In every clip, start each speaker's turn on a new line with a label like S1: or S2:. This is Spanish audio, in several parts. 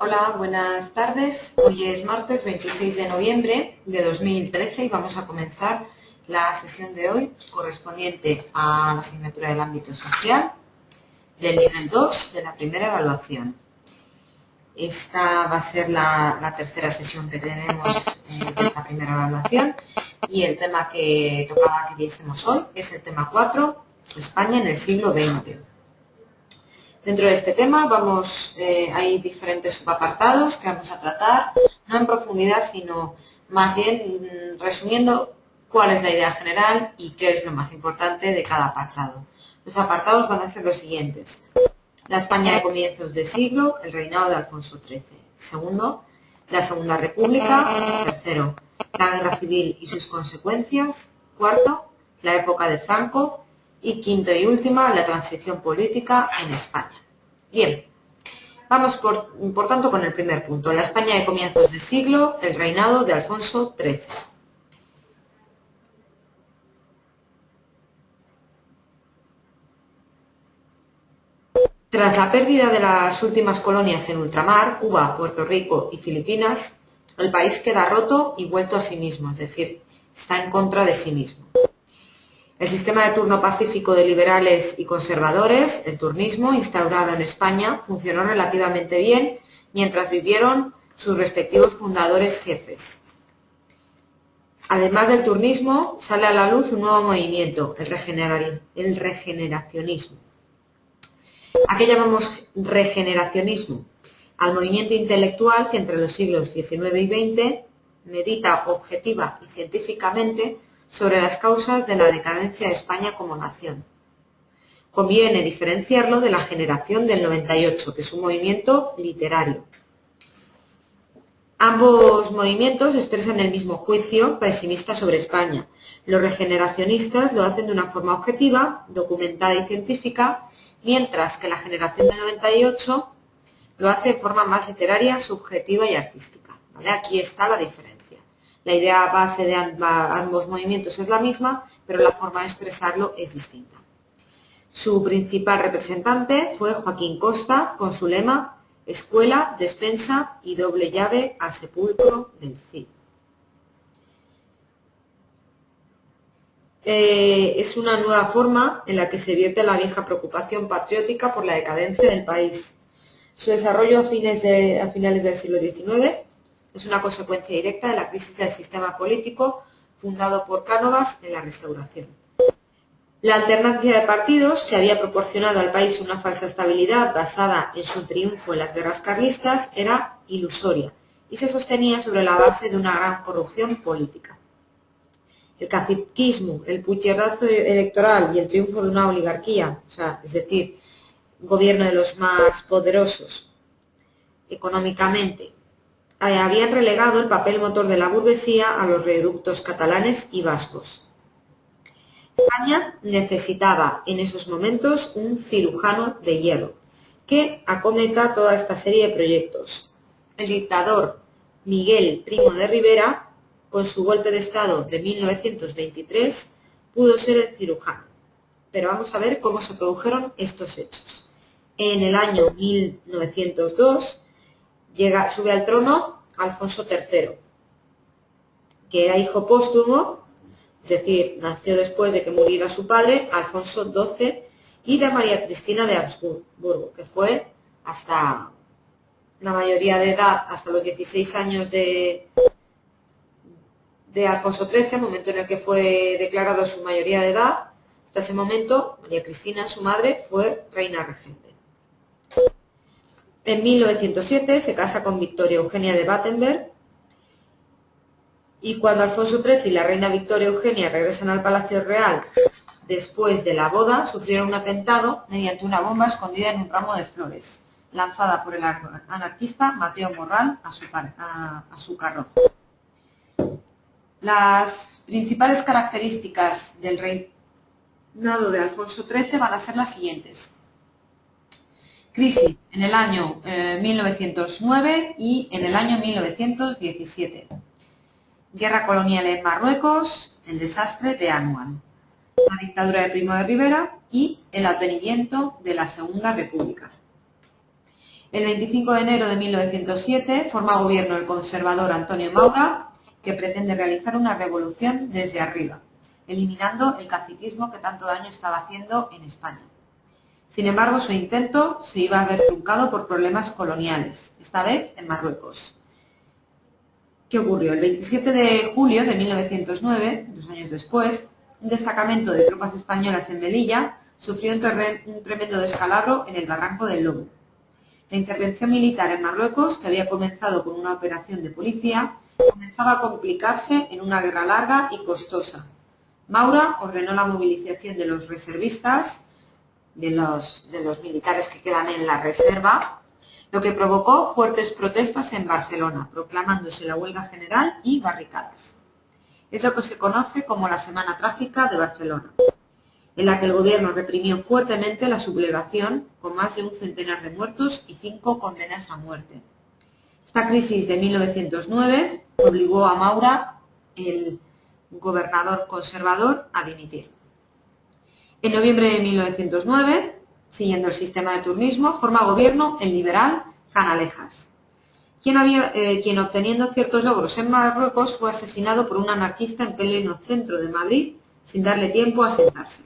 S1: Hola, buenas tardes. Hoy es martes 26 de noviembre de 2013 y vamos a comenzar la sesión de hoy correspondiente a la asignatura del ámbito social del nivel 2 de la primera evaluación. Esta va a ser la tercera sesión que tenemos de esta primera evaluación y el tema que tocaba que viésemos hoy es el tema 4, España en el siglo XX. Dentro de este tema hay diferentes subapartados que vamos a tratar, no en profundidad, sino más bien resumiendo cuál es la idea general y qué es lo más importante de cada apartado. Los apartados van a ser los siguientes: la España de comienzos de siglo, el reinado de Alfonso XIII. Segundo, la Segunda República. Tercero, la Guerra Civil y sus consecuencias. Cuarto, la época de Franco. Y quinto y última, la transición política en España. Bien, vamos por tanto con el primer punto, la España de comienzos de siglo, el reinado de Alfonso XIII. Tras la pérdida de las últimas colonias en ultramar, Cuba, Puerto Rico y Filipinas, el país queda roto y vuelto a sí mismo, es decir, está en contra de sí mismo. El sistema de turno pacífico de liberales y conservadores, el turnismo, instaurado en España, funcionó relativamente bien mientras vivieron sus respectivos fundadores jefes. Además del turnismo, sale a la luz un nuevo movimiento, el regeneracionismo. ¿A qué llamamos regeneracionismo? Al movimiento intelectual que entre los siglos XIX y XX medita objetiva y científicamente sobre las causas de la decadencia de España como nación. Conviene diferenciarlo de la generación del 98, que es un movimiento literario. Ambos movimientos expresan el mismo juicio pesimista sobre España. Los regeneracionistas lo hacen de una forma objetiva, documentada y científica, mientras que la generación del 98 lo hace de forma más literaria, subjetiva y artística. ¿Vale? Aquí está la diferencia. La idea base de ambos movimientos es la misma, pero la forma de expresarlo es distinta. Su principal representante fue Joaquín Costa, con su lema Escuela, despensa y doble llave al sepulcro del Cid. Es una nueva forma en la que se vierte la vieja preocupación patriótica por la decadencia del país. Su desarrollo a finales del siglo XIX es una consecuencia directa de la crisis del sistema político fundado por Cánovas en la Restauración. La alternancia de partidos, que había proporcionado al país una falsa estabilidad basada en su triunfo en las guerras carlistas, era ilusoria y se sostenía sobre la base de una gran corrupción política. El caciquismo, el pucherazo electoral y el triunfo de una oligarquía, es decir, gobierno de los más poderosos económicamente, habían relegado el papel motor de la burguesía a los reductos catalanes y vascos. España necesitaba en esos momentos un cirujano de hierro que acometa toda esta serie de proyectos. El dictador Miguel Primo de Rivera, con su golpe de Estado de 1923, pudo ser el cirujano. Pero vamos a ver cómo se produjeron estos hechos. En el año 1902 sube al trono Alfonso III, que era hijo póstumo, es decir, nació después de que muriera su padre, Alfonso XII, y de María Cristina de Habsburgo, que fue hasta la mayoría de edad, hasta los 16 años de Alfonso XIII, momento en el que fue declarado su mayoría de edad. Hasta ese momento, María Cristina, su madre, fue reina regente. En 1907 se casa con Victoria Eugenia de Battenberg, y cuando Alfonso XIII y la reina Victoria Eugenia regresan al Palacio Real después de la boda, sufrieron un atentado mediante una bomba escondida en un ramo de flores, lanzada por el anarquista Mateo Morral a su carroza. Las principales características del reinado de Alfonso XIII van a ser las siguientes: crisis en el año 1909 y en el año 1917. Guerra colonial en Marruecos, el desastre de Anwan, la dictadura de Primo de Rivera y el advenimiento de la Segunda República. El 25 de enero de 1907 forma gobierno el conservador Antonio Maura, que pretende realizar una revolución desde arriba, eliminando el caciquismo que tanto daño estaba haciendo en España. Sin embargo, su intento se iba a ver truncado por problemas coloniales, esta vez en Marruecos. ¿Qué ocurrió? El 27 de julio de 1909, 2 años después, un destacamento de tropas españolas en Melilla sufrió un tremendo descalabro en el Barranco del Lobo. La intervención militar en Marruecos, que había comenzado con una operación de policía, comenzaba a complicarse en una guerra larga y costosa. Maura ordenó la movilización de los reservistas, de los militares que quedan en la reserva, lo que provocó fuertes protestas en Barcelona, proclamándose la huelga general y barricadas. Es lo que se conoce como la Semana Trágica de Barcelona, en la que el gobierno reprimió fuertemente la sublevación, con más de un centenar de muertos y 5 condenas a muerte. Esta crisis de 1909 obligó a Maura, el gobernador conservador, a dimitir. En noviembre de 1909, siguiendo el sistema de turnismo, forma gobierno el liberal Canalejas, quien obteniendo ciertos logros en Marruecos fue asesinado por un anarquista en pleno centro de Madrid sin darle tiempo a sentarse.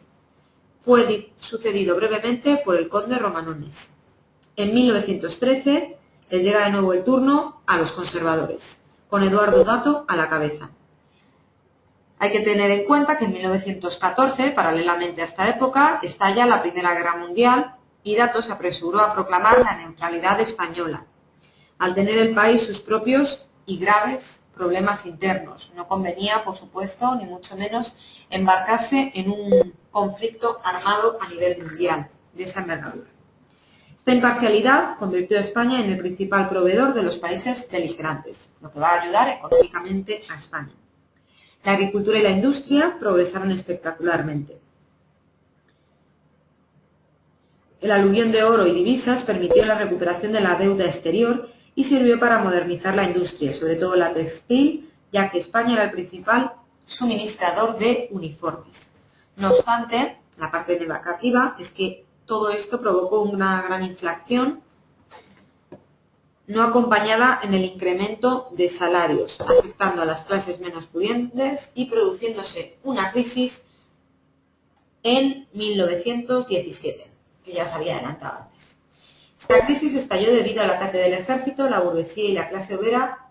S1: Fue sucedido brevemente por el conde Romanones. En 1913 les llega de nuevo el turno a los conservadores, con Eduardo Dato a la cabeza. Hay que tener en cuenta que en 1914, paralelamente a esta época, estalla la Primera Guerra Mundial y Dato se apresuró a proclamar la neutralidad española, al tener el país sus propios y graves problemas internos. No convenía, por supuesto, ni mucho menos, embarcarse en un conflicto armado a nivel mundial de esa envergadura. Esta imparcialidad convirtió a España en el principal proveedor de los países beligerantes, lo que va a ayudar económicamente a España. La agricultura y la industria progresaron espectacularmente. El aluvión de oro y divisas permitió la recuperación de la deuda exterior y sirvió para modernizar la industria, sobre todo la textil, ya que España era el principal suministrador de uniformes. No obstante, la parte negativa es que todo esto provocó una gran inflación no acompañada en el incremento de salarios, afectando a las clases menos pudientes y produciéndose una crisis en 1917, que ya os había adelantado antes. Esta crisis estalló debido al ataque del ejército, la burguesía y la clase obrera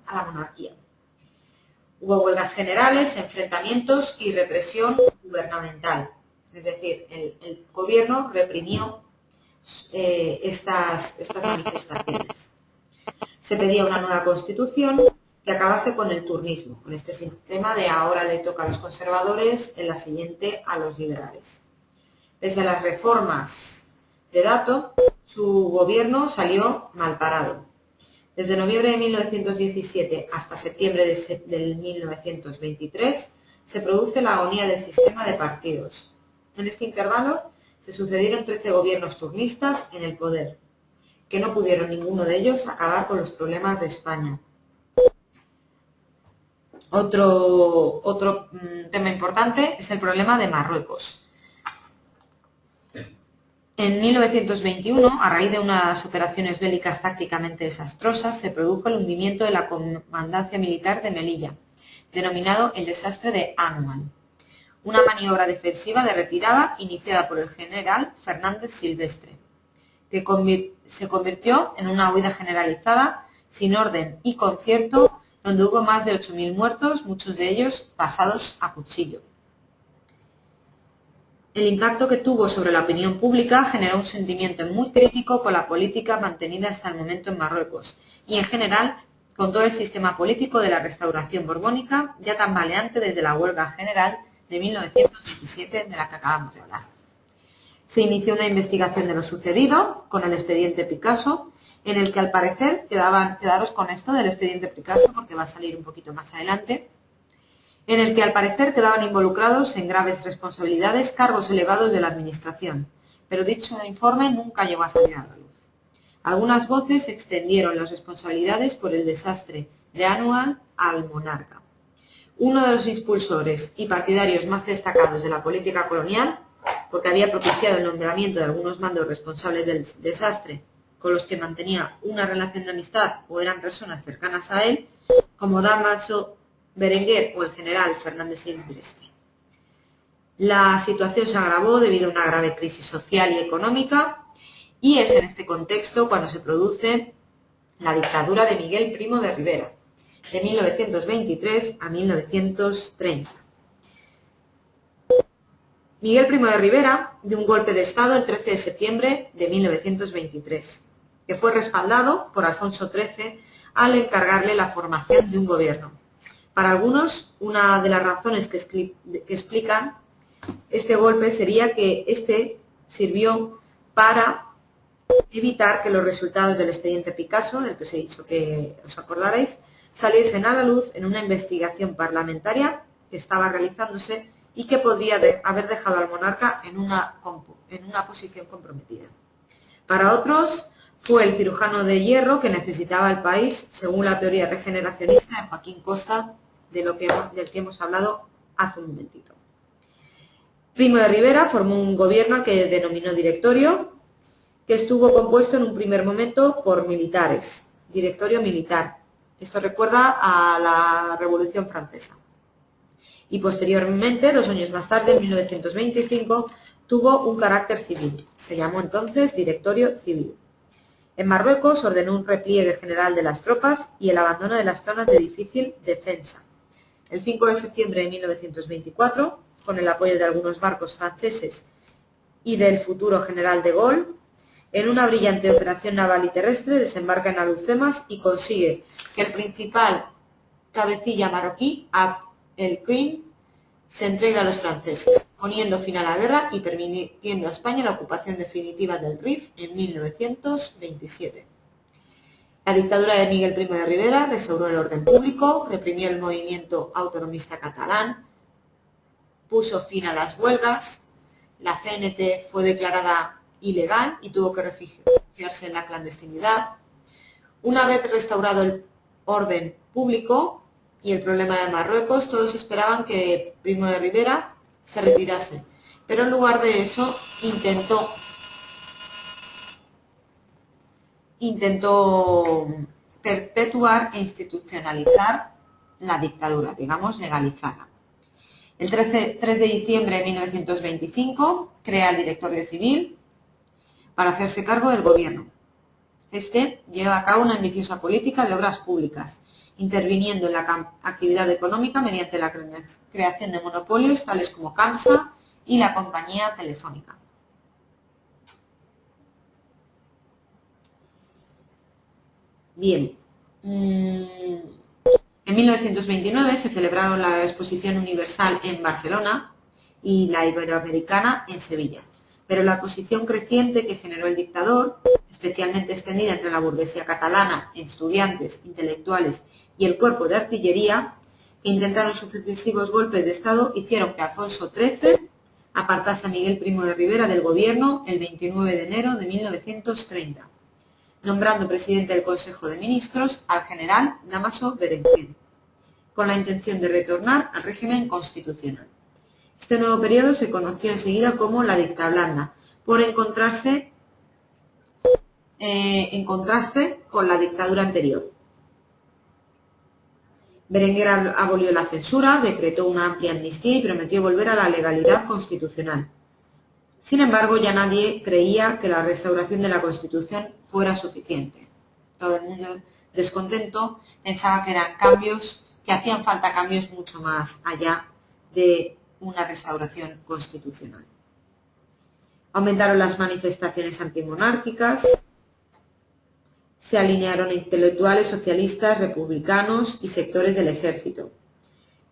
S1: a la monarquía. Hubo huelgas generales, enfrentamientos y represión gubernamental. Es decir, el gobierno reprimió estas manifestaciones. Se pedía una nueva constitución que acabase con el turnismo, con este sistema de ahora le toca a los conservadores, en la siguiente a los liberales. Pese a las reformas de Dato, su gobierno salió mal parado. Desde noviembre de 1917 hasta septiembre de 1923 se produce la agonía del sistema de partidos. En este intervalo se sucedieron 13 gobiernos turnistas en el poder, que no pudieron ninguno de ellos acabar con los problemas de España. Otro tema importante es el problema de Marruecos. En 1921, a raíz de unas operaciones bélicas tácticamente desastrosas, se produjo el hundimiento de la comandancia militar de Melilla, denominado el desastre de Anual. Una maniobra defensiva de retirada iniciada por el general Fernández Silvestre, que se convirtió en una huida generalizada, sin orden y concierto, donde hubo más de 8.000 muertos, muchos de ellos pasados a cuchillo. El impacto que tuvo sobre la opinión pública generó un sentimiento muy crítico con la política mantenida hasta el momento en Marruecos y, en general, con todo el sistema político de la restauración borbónica, ya tambaleante desde la huelga general de 1917 de la que acabamos de hablar. Se inició una investigación de lo sucedido con el expediente Picasso, en el que al parecer, quedaros con esto del expediente Picasso porque va a salir un poquito más adelante, en el que al parecer quedaban involucrados en graves responsabilidades cargos elevados de la administración, pero dicho informe nunca llegó a salir a la luz. Algunas voces extendieron las responsabilidades por el desastre de Anual al monarca. Uno de los impulsores y partidarios más destacados de la política colonial, porque había propiciado el nombramiento de algunos mandos responsables del desastre, con los que mantenía una relación de amistad o eran personas cercanas a él, como Dámaso Berenguer o el general Fernández Silvestre. La situación se agravó debido a una grave crisis social y económica, y es en este contexto cuando se produce la dictadura de Miguel Primo de Rivera, de 1923 a 1930. Miguel Primo de Rivera dio un golpe de Estado el 13 de septiembre de 1923, que fue respaldado por Alfonso XIII al encargarle la formación de un gobierno. Para algunos, una de las razones que explican este golpe sería que este sirvió para evitar que los resultados del expediente Picasso, del que os he dicho que os acordaréis, saliesen a la luz en una investigación parlamentaria que estaba realizándose y que podría haber dejado al monarca en una posición comprometida. Para otros, fue el cirujano de hierro que necesitaba el país, según la teoría regeneracionista de Joaquín Costa, del que hemos hablado hace un momentito. Primo de Rivera formó un gobierno al que denominó directorio, que estuvo compuesto en un primer momento por militares, directorio militar. Esto recuerda a la Revolución Francesa. Y posteriormente, 2 años más tarde, en 1925, tuvo un carácter civil. Se llamó entonces directorio civil. En Marruecos ordenó un repliegue general de las tropas y el abandono de las zonas de difícil defensa. El 5 de septiembre de 1924, con el apoyo de algunos barcos franceses y del futuro general de Gaulle, en una brillante operación naval y terrestre desembarca en Alhucemas y consigue que el principal cabecilla marroquí, Abd el-Krim, se entregue a los franceses, poniendo fin a la guerra y permitiendo a España la ocupación definitiva del Rif en 1927. La dictadura de Miguel Primo de Rivera restauró el orden público, reprimió el movimiento autonomista catalán, puso fin a las huelgas, la CNT fue declarada ilegal y tuvo que refugiarse en la clandestinidad. Una vez restaurado el orden público y el problema de Marruecos, todos esperaban que Primo de Rivera se retirase, pero en lugar de eso intentó perpetuar e institucionalizar la dictadura, digamos, legalizarla. El 3 de diciembre de 1925 crea el Directorio Civil para hacerse cargo del gobierno. Este lleva a cabo una ambiciosa política de obras públicas, interviniendo en la actividad económica mediante la creación de monopolios tales como CAMSA y la Compañía Telefónica. Bien, en 1929 se celebraron la Exposición Universal en Barcelona y la Iberoamericana en Sevilla, pero la oposición creciente que generó el dictador, especialmente extendida entre la burguesía catalana, estudiantes, intelectuales y el cuerpo de artillería, que intentaron sucesivos golpes de Estado, hicieron que Alfonso XIII apartase a Miguel Primo de Rivera del gobierno el 29 de enero de 1930, nombrando presidente del Consejo de Ministros al general Dámaso Berenguer, con la intención de retornar al régimen constitucional. Este nuevo periodo se conoció enseguida como la dicta blanda, por en contraste con la dictadura anterior. Berenguer abolió la censura, decretó una amplia amnistía y prometió volver a la legalidad constitucional. Sin embargo, ya nadie creía que la restauración de la Constitución fuera suficiente. Todo el mundo descontento pensaba que eran cambios, que hacían falta cambios mucho más allá de una restauración constitucional. Aumentaron las manifestaciones antimonárquicas, se alinearon intelectuales socialistas, republicanos y sectores del ejército.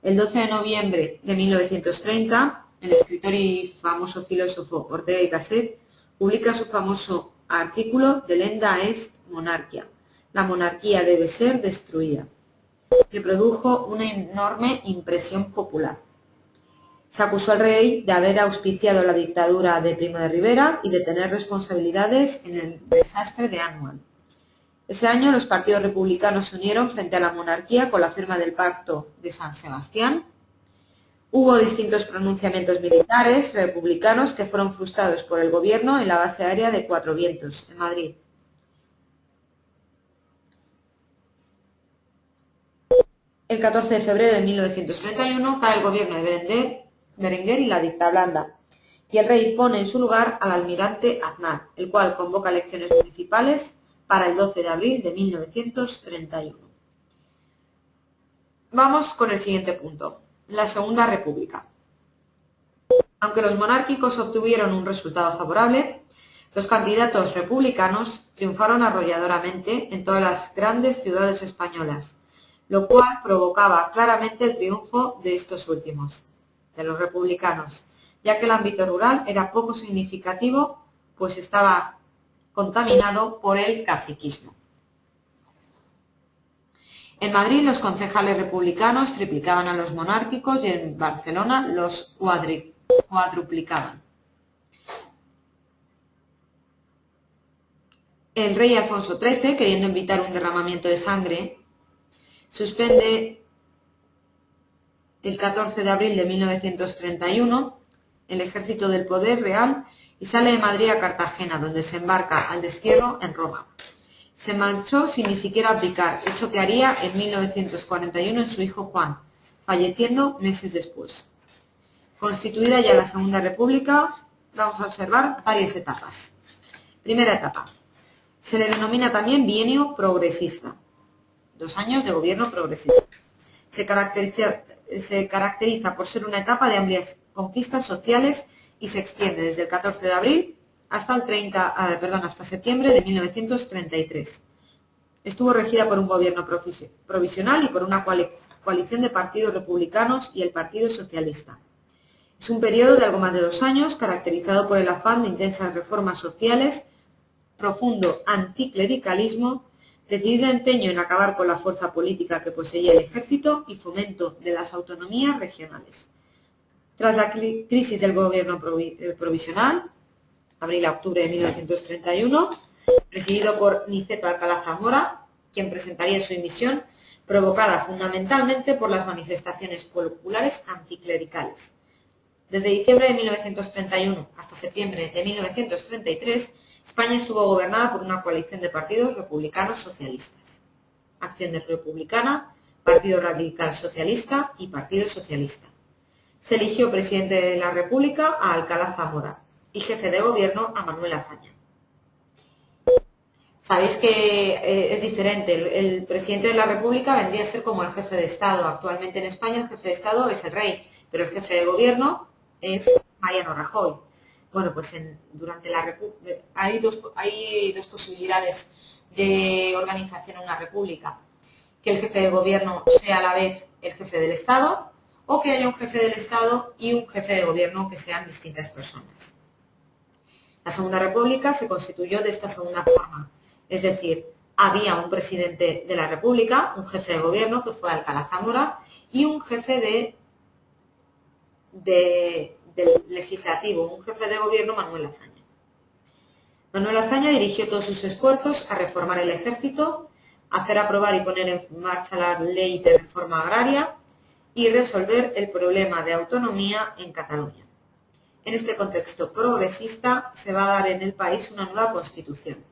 S1: El 12 de noviembre de 1930, el escritor y famoso filósofo Ortega y Gasset publica su famoso artículo Delenda est monarquia, la monarquía debe ser destruida, que produjo una enorme impresión popular. Se acusó al rey de haber auspiciado la dictadura de Primo de Rivera y de tener responsabilidades en el desastre de Anhuan. Ese año los partidos republicanos se unieron frente a la monarquía con la firma del Pacto de San Sebastián. Hubo distintos pronunciamientos militares republicanos que fueron frustrados por el gobierno en la base aérea de Cuatro Vientos, en Madrid. El 14 de febrero de 1931 cae el gobierno de Berenguer y la dicta Blanda, y el rey pone en su lugar al almirante Aznar, el cual convoca elecciones municipales para el 12 de abril de 1931. Vamos con el siguiente punto, la Segunda República. Aunque los monárquicos obtuvieron un resultado favorable, los candidatos republicanos triunfaron arrolladoramente en todas las grandes ciudades españolas, lo cual provocaba claramente el triunfo de estos últimos, de los republicanos, ya que el ámbito rural era poco significativo, pues estaba contaminado por el caciquismo. En Madrid los concejales republicanos triplicaban a los monárquicos y en Barcelona los cuadruplicaban. El rey Alfonso XIII, queriendo evitar un derramamiento de sangre, suspende el 14 de abril de 1931 el ejército del poder real y sale de Madrid a Cartagena, donde se embarca al destierro en Roma. Se marchó sin ni siquiera abdicar, hecho que haría en 1941 en su hijo Juan, falleciendo meses después. Constituida ya la Segunda República, vamos a observar varias etapas. Primera etapa. Se le denomina también bienio progresista. 2 años de gobierno progresista. Se caracteriza por ser una etapa de amplias conquistas sociales y se extiende desde el 14 de abril hasta septiembre de 1933. Estuvo regida por un gobierno provisional y por una coalición de partidos republicanos y el Partido Socialista. Es un periodo de algo más de 2 años caracterizado por el afán de intensas reformas sociales, profundo anticlericalismo, decidido empeño en acabar con la fuerza política que poseía el ejército y fomento de las autonomías regionales. Tras la crisis del gobierno provisional, abril a octubre de 1931, presidido por Niceto Alcalá Zamora, quien presentaría su dimisión, provocada fundamentalmente por las manifestaciones populares anticlericales. Desde diciembre de 1931 hasta septiembre de 1933, España estuvo gobernada por una coalición de partidos republicanos socialistas. Acción Republicana, Partido Radical Socialista y Partido Socialista. Se eligió presidente de la República a Alcalá Zamora y jefe de gobierno a Manuel Azaña. Sabéis que es diferente. El presidente de la República vendría a ser como el jefe de Estado. Actualmente en España el jefe de Estado es el rey, pero el jefe de gobierno es Mariano Rajoy. Bueno, pues durante la República hay dos posibilidades de organización en una república. Que el jefe de gobierno sea a la vez el jefe del Estado o que haya un jefe del Estado y un jefe de gobierno que sean distintas personas. La Segunda República se constituyó de esta segunda forma, es decir, había un presidente de la República, un jefe de gobierno que fue Alcalá Zamora y un jefe del legislativo, un jefe de gobierno, Manuel Azaña. Manuel Azaña dirigió todos sus esfuerzos a reformar el ejército, hacer aprobar y poner en marcha la ley de reforma agraria y resolver el problema de autonomía en Cataluña. En este contexto progresista se va a dar en el país una nueva constitución.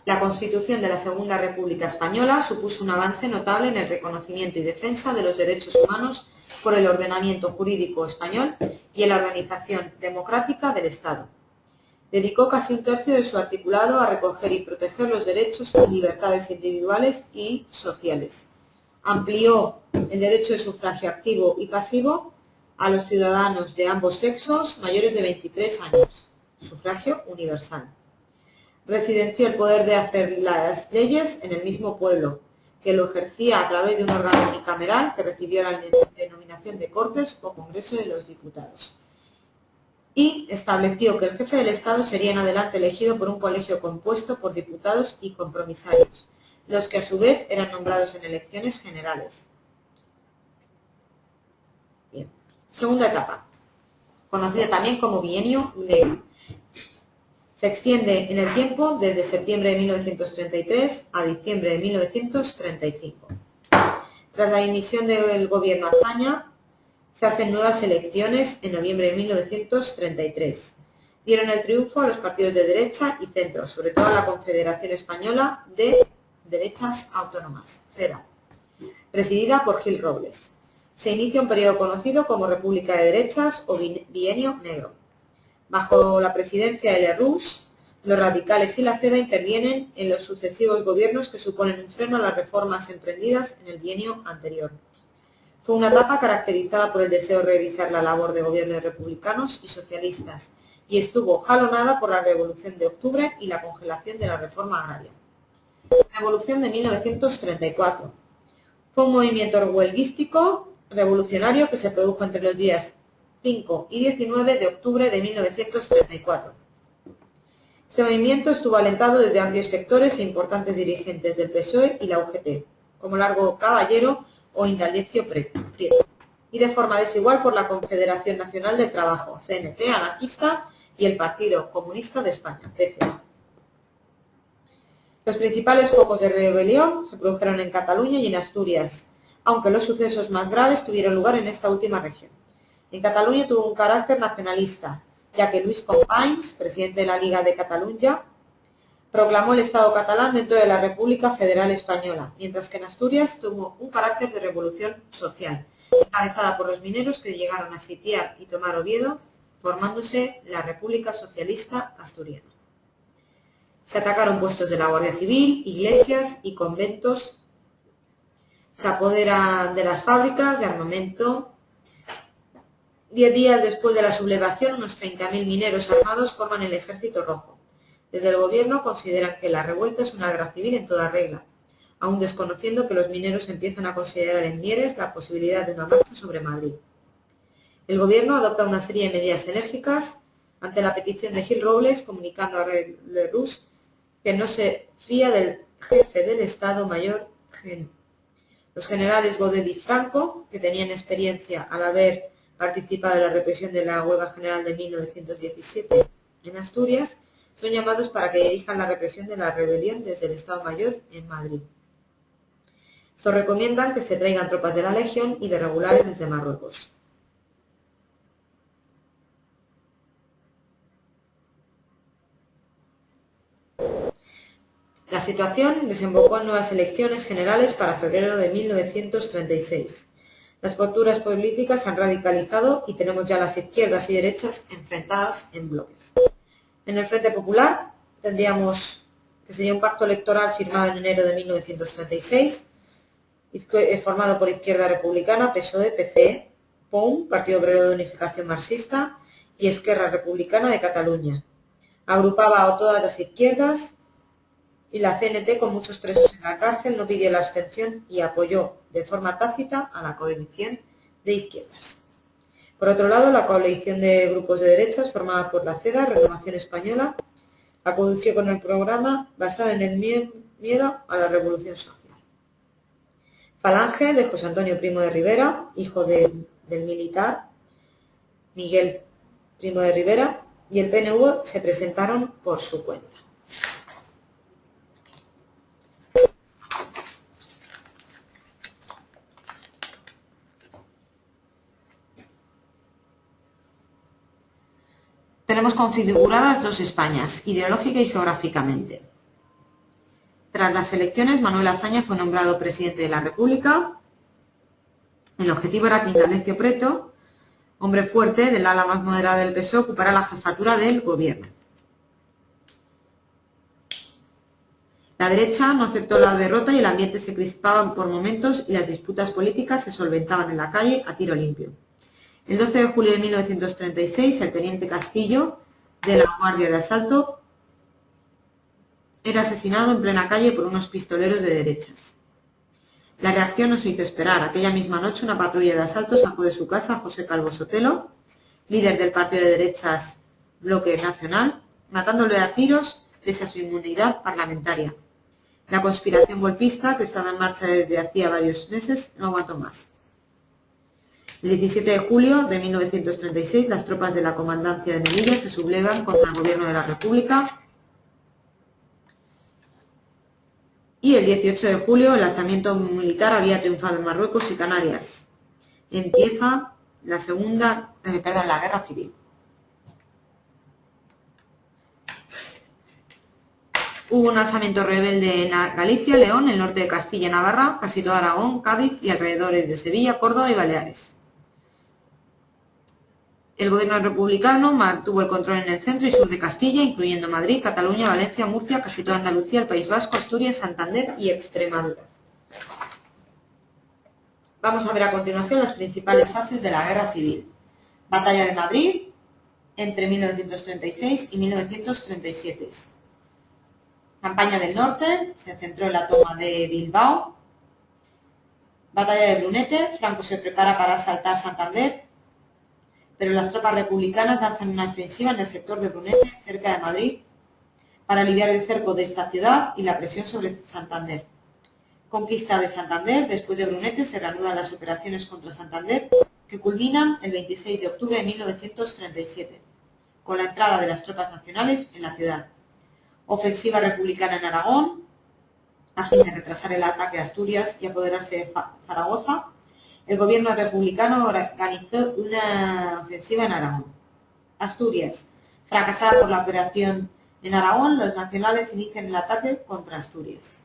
S1: La Constitución de la Segunda República Española supuso un avance notable en el reconocimiento y defensa de los derechos humanos por el ordenamiento jurídico español y en la organización democrática del Estado. Dedicó casi un tercio de su articulado a recoger y proteger los derechos y libertades individuales y sociales. Amplió el derecho de sufragio activo y pasivo a los ciudadanos de ambos sexos mayores de 23 años, sufragio universal. Residenció el poder de hacer las leyes en el mismo pueblo, que lo ejercía a través de un órgano unicameral que recibió la denominación de Cortes o Congreso de los Diputados. Y estableció que el jefe del Estado sería en adelante elegido por un colegio compuesto por diputados y compromisarios, los que a su vez eran nombrados en elecciones generales. Bien. Segunda etapa, conocida también como bienio negro. Se extiende en el tiempo desde septiembre de 1933 a diciembre de 1935. Tras la dimisión del gobierno Azaña, se hacen nuevas elecciones en noviembre de 1933. Dieron el triunfo a los partidos de derecha y centro, sobre todo a la Confederación Española de Derechas Autónomas, CEDA, presidida por Gil Robles. Se inicia un periodo conocido como República de Derechas o Bienio Negro. Bajo la presidencia de Lerroux, los radicales y la CEDA intervienen en los sucesivos gobiernos que suponen un freno a las reformas emprendidas en el bienio anterior. Fue una etapa caracterizada por el deseo de revisar la labor de gobiernos republicanos y socialistas y estuvo jalonada por la Revolución de Octubre y la congelación de la reforma agraria. Revolución de 1934. Fue un movimiento huelguístico revolucionario que se produjo entre los días 5 y 19 de octubre de 1934. Este movimiento estuvo alentado desde amplios sectores e importantes dirigentes del PSOE y la UGT, como Largo Caballero o Indalecio Prieto, y de forma desigual por la Confederación Nacional del Trabajo, CNT, anarquista, y el Partido Comunista de España, PCA. Los principales focos de rebelión se produjeron en Cataluña y en Asturias, aunque los sucesos más graves tuvieron lugar en esta última región. En Cataluña tuvo un carácter nacionalista, ya que Luis Companys, presidente de la Liga de Cataluña, proclamó el Estado catalán dentro de la República Federal Española, mientras que en Asturias tuvo un carácter de revolución social, encabezada por los mineros que llegaron a sitiar y tomar Oviedo, formándose la República Socialista Asturiana. Se atacaron puestos de la Guardia Civil, iglesias y conventos. Se apoderan de las fábricas de armamento. 10 días después de la sublevación, unos 30.000 mineros armados forman el Ejército Rojo. Desde el gobierno consideran que la revuelta es una guerra civil en toda regla, aún desconociendo que los mineros empiezan a considerar en Mieres la posibilidad de una marcha sobre Madrid. El gobierno adopta una serie de medidas enérgicas ante la petición de Gil Robles, comunicando a Lerroux que no se fía del jefe del Estado Mayor Gen. Los generales Godet y Franco, que tenían experiencia al haber participado en la represión de la huelga general de 1917 en Asturias, son llamados para que dirijan la represión de la rebelión desde el Estado Mayor en Madrid. Estos recomiendan que se traigan tropas de la Legión y de regulares desde Marruecos. La situación desembocó en nuevas elecciones generales para febrero de 1936. Las posturas políticas se han radicalizado y tenemos ya las izquierdas y derechas enfrentadas en bloques. En el Frente Popular tendríamos que sería un pacto electoral firmado en enero de 1936, formado por Izquierda Republicana, PSOE, PCE, POUM, Partido Obrero de Unificación Marxista, y Esquerra Republicana de Cataluña. Agrupaba a todas las izquierdas y la CNT, con muchos presos en la cárcel, no pidió la abstención y apoyó de forma tácita a la coalición de izquierdas. Por otro lado, la coalición de grupos de derechas, formada por la CEDA, Renovación Española, acudió con el programa basado en el miedo a la revolución social. Falange, de José Antonio Primo de Rivera, hijo del militar Miguel Primo de Rivera, y el PNV se presentaron por su cuenta. Tenemos configuradas dos Españas, ideológica y geográficamente. Tras las elecciones, Manuel Azaña fue nombrado presidente de la República. El objetivo era que Indalecio Prieto, hombre fuerte del ala más moderada del PSOE, ocupara la jefatura del gobierno. La derecha no aceptó la derrota y el ambiente se crispaba por momentos y las disputas políticas se solventaban en la calle a tiro limpio. El 12 de julio de 1936, el teniente Castillo, de la Guardia de Asalto, era asesinado en plena calle por unos pistoleros de derechas. La reacción no se hizo esperar. Aquella misma noche, una patrulla de asalto sacó de su casa a José Calvo Sotelo, líder del partido de derechas Bloque Nacional, matándole a tiros pese a su inmunidad parlamentaria. La conspiración golpista, que estaba en marcha desde hacía varios meses, no aguantó más. El 17 de julio de 1936, las tropas de la Comandancia de Melilla se sublevan contra el gobierno de la República. Y el 18 de julio, el alzamiento militar había triunfado en Marruecos y Canarias. Empieza la Guerra Civil. Hubo un alzamiento rebelde en Galicia, León, el norte de Castilla y Navarra, casi todo Aragón, Cádiz y alrededores de Sevilla, Córdoba y Baleares. El gobierno republicano mantuvo el control en el centro y sur de Castilla, incluyendo Madrid, Cataluña, Valencia, Murcia, casi toda Andalucía, el País Vasco, Asturias, Santander y Extremadura. Vamos a ver a continuación las principales fases de la Guerra Civil. Batalla de Madrid, entre 1936 y 1937. Campaña del Norte, se centró en la toma de Bilbao. Batalla de Brunete, Franco se prepara para asaltar Santander, pero las tropas republicanas lanzan una ofensiva en el sector de Brunete, cerca de Madrid, para aliviar el cerco de esta ciudad y la presión sobre Santander. Conquista de Santander, después de Brunete se reanudan las operaciones contra Santander, que culminan el 26 de octubre de 1937, con la entrada de las tropas nacionales en la ciudad. Ofensiva republicana en Aragón, a fin de retrasar el ataque a Asturias y apoderarse de Zaragoza. El gobierno republicano organizó una ofensiva en Aragón. Asturias, fracasada por la operación en Aragón, los nacionales inician el ataque contra Asturias.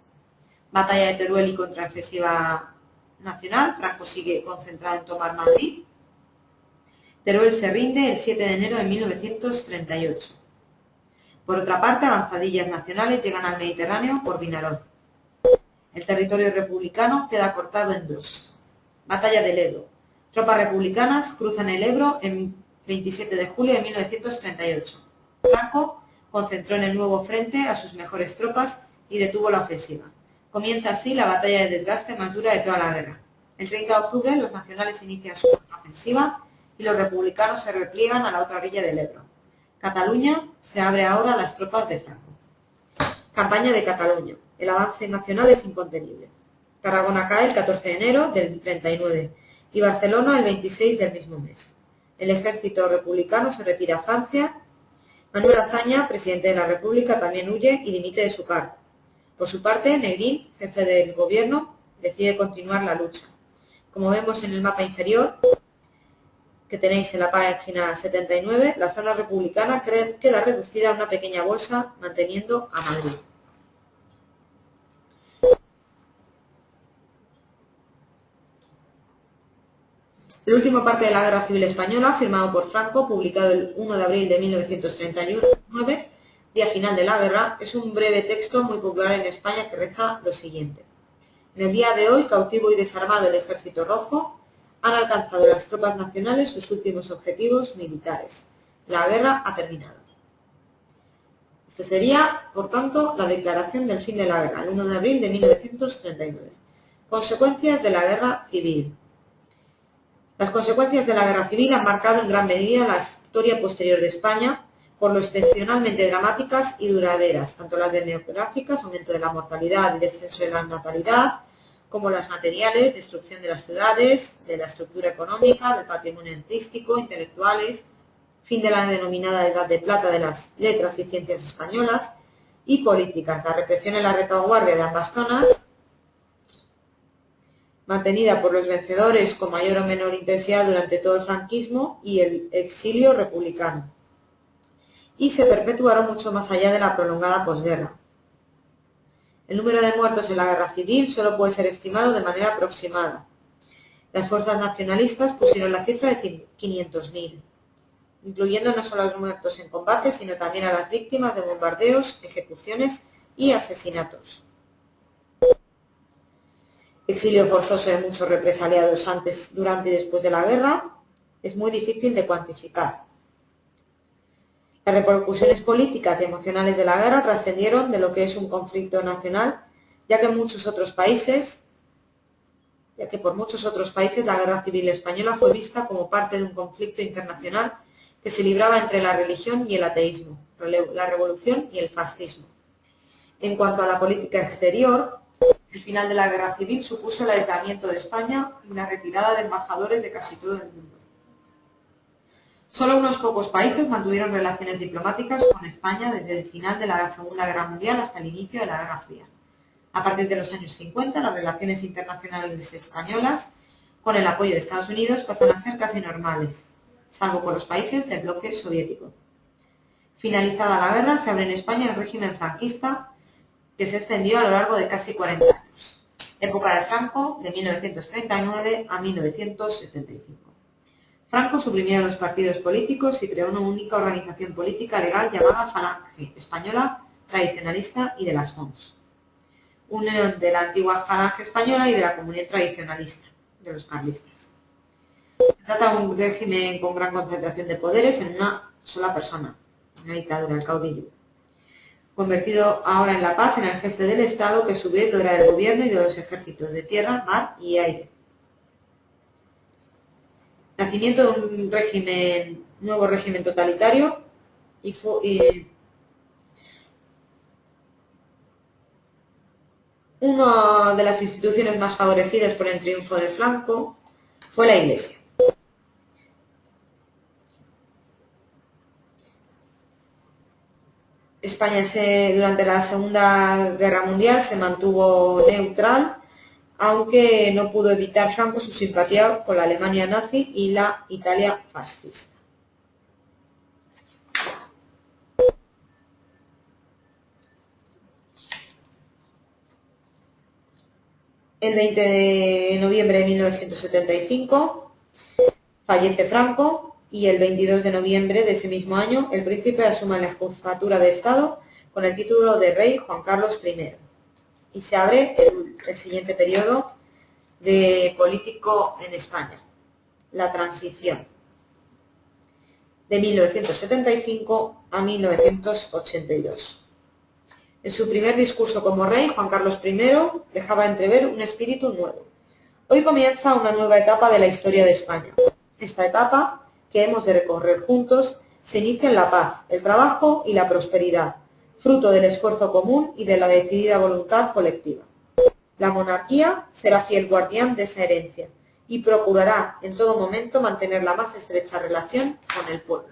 S1: Batalla de Teruel y contraofensiva nacional, Franco sigue concentrado en tomar Madrid. Teruel se rinde el 7 de enero de 1938. Por otra parte, avanzadillas nacionales llegan al Mediterráneo por Vinaroz. El territorio republicano queda cortado en dos. Batalla del Ebro. Tropas republicanas cruzan el Ebro el 27 de julio de 1938. Franco concentró en el nuevo frente a sus mejores tropas y detuvo la ofensiva. Comienza así la batalla de desgaste más dura de toda la guerra. El 30 de octubre los nacionales inician su contraofensiva y los republicanos se repliegan a la otra orilla del Ebro. Cataluña se abre ahora a las tropas de Franco. Campaña de Cataluña. El avance nacional es incontenible. Tarragona cae el 14 de enero del 39 y Barcelona el 26 del mismo mes. El ejército republicano se retira a Francia. Manuel Azaña, presidente de la República, también huye y dimite de su cargo. Por su parte, Negrín, jefe del gobierno, decide continuar la lucha. Como vemos en el mapa inferior, que tenéis en la página 79, la zona republicana queda reducida a una pequeña bolsa, manteniendo a Madrid. El último parte de la Guerra Civil Española, firmado por Franco, publicado el 1 de abril de 1939, día final de la guerra, es un breve texto muy popular en España que reza lo siguiente. En el día de hoy, cautivo y desarmado el Ejército Rojo, han alcanzado las tropas nacionales sus últimos objetivos militares. La guerra ha terminado. Esta sería, por tanto, la declaración del fin de la guerra, el 1 de abril de 1939. Consecuencias de la Guerra Civil. Las consecuencias de la Guerra Civil han marcado en gran medida la historia posterior de España, por lo excepcionalmente dramáticas y duraderas, tanto las demográficas, aumento de la mortalidad y descenso de la natalidad, como las materiales, destrucción de las ciudades, de la estructura económica, del patrimonio artístico, intelectuales, fin de la denominada Edad de Plata de las letras y ciencias españolas, y políticas, la represión en la retaguardia de ambas zonas, mantenida por los vencedores con mayor o menor intensidad durante todo el franquismo y el exilio republicano, y se perpetuaron mucho más allá de la prolongada posguerra. El número de muertos en la guerra civil solo puede ser estimado de manera aproximada. Las fuerzas nacionalistas pusieron la cifra de 500.000, incluyendo no solo a los muertos en combate, sino también a las víctimas de bombardeos, ejecuciones y asesinatos. Exilio forzoso de muchos represaliados antes, durante y después de la guerra es muy difícil de cuantificar. Las repercusiones políticas y emocionales de la guerra trascendieron de lo que es un conflicto nacional, ya que por muchos otros países la guerra civil española fue vista como parte de un conflicto internacional que se libraba entre la religión y el ateísmo, la revolución y el fascismo. En cuanto a la política exterior, el final de la guerra civil supuso el aislamiento de España y la retirada de embajadores de casi todo el mundo. Solo unos pocos países mantuvieron relaciones diplomáticas con España desde el final de la Segunda Guerra Mundial hasta el inicio de la Guerra Fría. A partir de los años 50, las relaciones internacionales españolas, con el apoyo de Estados Unidos, pasan a ser casi normales, salvo con los países del bloque soviético. Finalizada la guerra, se abre en España el régimen franquista, que se extendió a lo largo de casi 40 años. Época de Franco, de 1939 a 1975. Franco suprimió los partidos políticos y creó una única organización política legal llamada Falange Española Tradicionalista y de las Mons, unión de la antigua Falange Española y de la Comunión Tradicionalista, de los carlistas. Se trata de un régimen con gran concentración de poderes en una sola persona, una dictadura, el caudillo, convertido ahora en la paz en el jefe del Estado, que a su vez lo era del gobierno y de los ejércitos de tierra, mar y aire. Nacimiento de un nuevo régimen totalitario una de las instituciones más favorecidas por el triunfo de Franco fue la Iglesia. España durante la Segunda Guerra Mundial se mantuvo neutral, aunque no pudo evitar Franco su simpatía con la Alemania nazi y la Italia fascista. El 20 de noviembre de 1975 fallece Franco y el 22 de noviembre de ese mismo año el príncipe asume la jefatura de Estado con el título de rey Juan Carlos I. Y se abre el siguiente periodo político en España, la transición, de 1975 a 1982. En su primer discurso como rey, Juan Carlos I dejaba entrever un espíritu nuevo. Hoy comienza una nueva etapa de la historia de España. Esta etapa, que hemos de recorrer juntos, se inicia en la paz, el trabajo y la prosperidad, fruto del esfuerzo común y de la decidida voluntad colectiva. La monarquía será fiel guardián de esa herencia y procurará en todo momento mantener la más estrecha relación con el pueblo.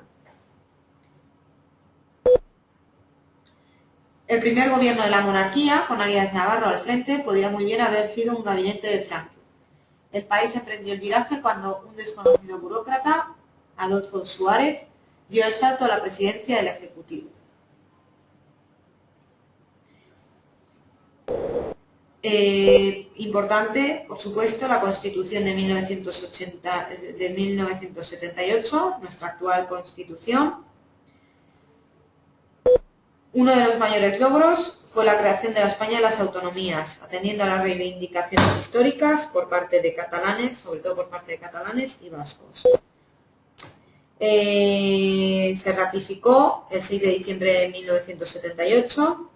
S1: El primer gobierno de la monarquía, con Arias Navarro al frente, podría muy bien haber sido un gabinete de Franco. El país emprendió el viraje cuando un desconocido burócrata, Adolfo Suárez, dio el salto a la presidencia del Ejecutivo. Importante, por supuesto, la Constitución de 1978, nuestra actual Constitución. Uno de los mayores logros fue la creación de la España de las autonomías, atendiendo a las reivindicaciones históricas por parte de catalanes, sobre todo por parte de catalanes y vascos. Se ratificó el 6 de diciembre de 1978,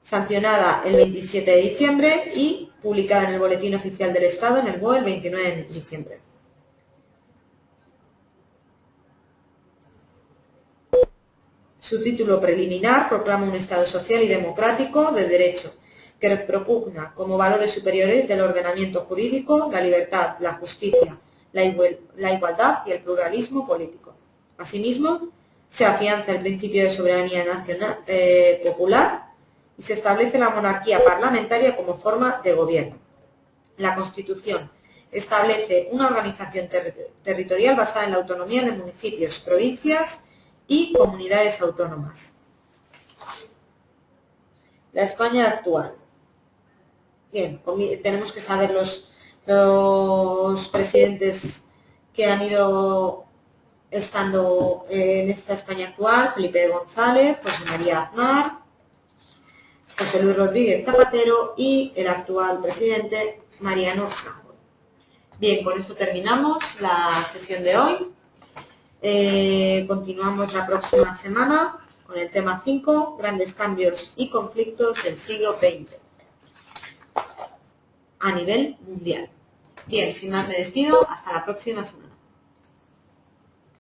S1: sancionada el 27 de diciembre y publicada en el Boletín Oficial del Estado en el BOE el 29 de diciembre. Su título preliminar proclama un Estado social y democrático de derecho, que propugna como valores superiores del ordenamiento jurídico la libertad, la justicia, la igualdad y el pluralismo político. Asimismo, se afianza el principio de soberanía nacional popular y se establece la monarquía parlamentaria como forma de gobierno. La Constitución establece una organización territorial basada en la autonomía de municipios, provincias y comunidades autónomas. La España actual. Bien, tenemos que saber los presidentes que han ido estando en esta España actual: Felipe González, José María Aznar, José Luis Rodríguez Zapatero y el actual presidente Mariano Rajoy. Bien, con esto terminamos la sesión de hoy. Continuamos la próxima semana con el tema 5, grandes cambios y conflictos del siglo XX a nivel mundial. Bien, sin más me despido, hasta la próxima semana.